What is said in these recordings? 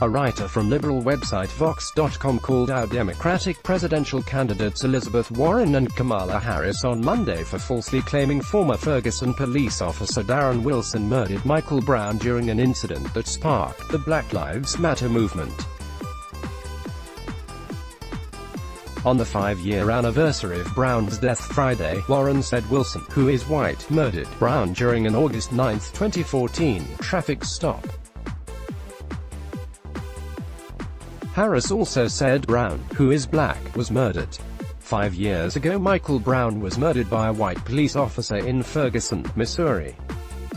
A writer from liberal website Vox.com called out Democratic presidential candidates Elizabeth Warren and Kamala Harris on Monday for falsely claiming former Ferguson police officer Darren Wilson murdered Michael Brown during an incident that sparked the Black Lives Matter movement. On the 5-year anniversary of Brown's death Friday, Warren said Wilson, who is white, murdered Brown during an August 9, 2014, traffic stop. Harris also said Brown, who is black, was murdered. 5 years ago Michael Brown was murdered by a white police officer in Ferguson, Missouri.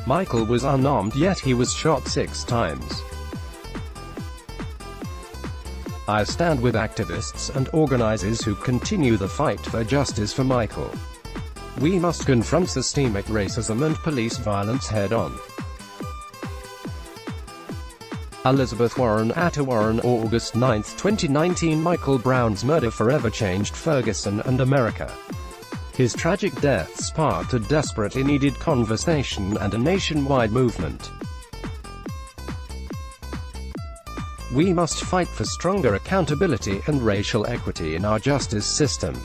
Michael was unarmed yet he was shot 6 times. I stand with activists and organizers who continue the fight for justice for Michael. We must confront systemic racism and police violence head-on. Elizabeth Warren at Warren, August 9, 2019. Michael Brown's murder forever changed Ferguson and America. His tragic death sparked a desperately needed conversation and a nationwide movement. We must fight for stronger accountability and racial equity in our justice system.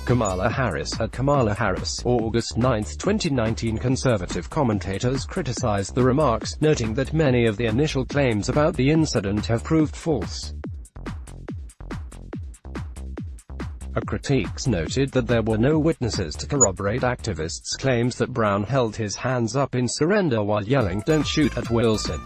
Kamala Harris at KamalaHarris, August 9, 2019. Conservative commentators criticized the remarks, noting that many of the initial claims about the incident have proved false. Critics noted that there were no witnesses to corroborate activists' claims that Brown held his hands up in surrender while yelling, "Don't shoot at Wilson."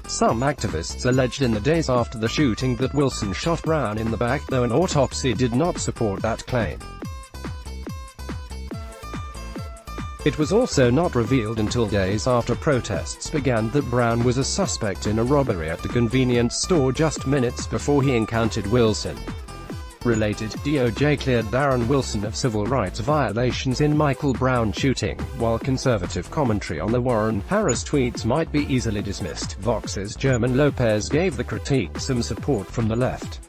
Some activists alleged in the days after the shooting that Wilson shot Brown in the back, though an autopsy did not support that claim. It was also not revealed until days after protests began that Brown was a suspect in a robbery at a convenience store just minutes before he encountered Wilson. Related, DOJ cleared Darren Wilson of civil rights violations in Michael Brown shooting, while conservative commentary on the Warren-Harris tweets might be easily dismissed. Vox's German Lopez gave the critique some support from the left.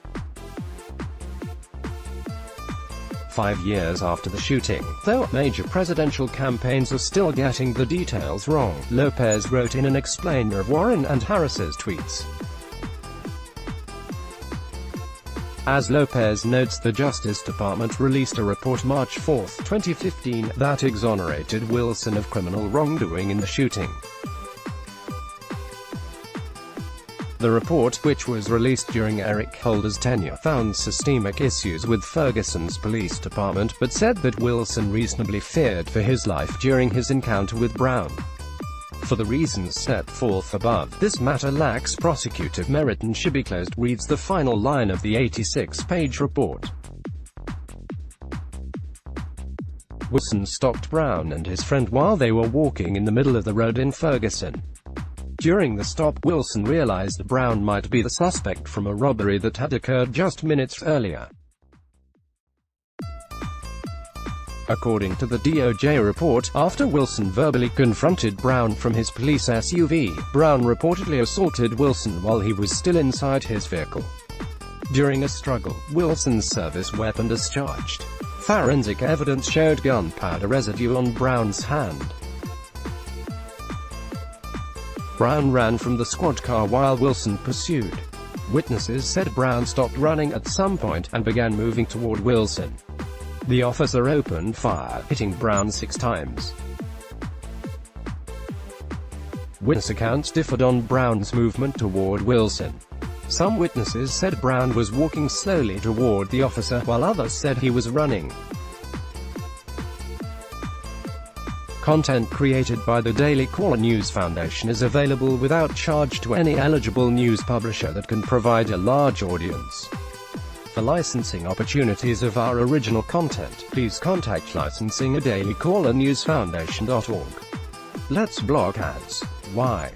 5 years after the shooting, though major presidential campaigns are still getting the details wrong, Lopez wrote in an explainer of Warren and Harris's tweets. As Lopez notes, the Justice Department released a report March 4, 2015, that exonerated Wilson of criminal wrongdoing in the shooting. The report, which was released during Eric Holder's tenure, found systemic issues with Ferguson's police department, but said that Wilson reasonably feared for his life during his encounter with Brown. For the reasons set forth above, this matter lacks prosecutive merit and should be closed, reads the final line of the 86-page report. Wilson stopped Brown and his friend while they were walking in the middle of the road in Ferguson. During the stop, Wilson realized Brown might be the suspect from a robbery that had occurred just minutes earlier. According to the DOJ report, after Wilson verbally confronted Brown from his police SUV, Brown reportedly assaulted Wilson while he was still inside his vehicle. During a struggle, Wilson's service weapon discharged. Forensic evidence showed gunpowder residue on Brown's hand. Brown ran from the squad car while Wilson pursued. Witnesses said Brown stopped running at some point, and began moving toward Wilson. The officer opened fire, hitting Brown 6 times. Witness accounts differed on Brown's movement toward Wilson. Some witnesses said Brown was walking slowly toward the officer, while others said he was running. Content created by the Daily Caller News Foundation is available without charge to any eligible news publisher that can provide a large audience. For licensing opportunities of our original content, please contact licensing at dailycallernewsfoundation.org. Let's block ads. Why?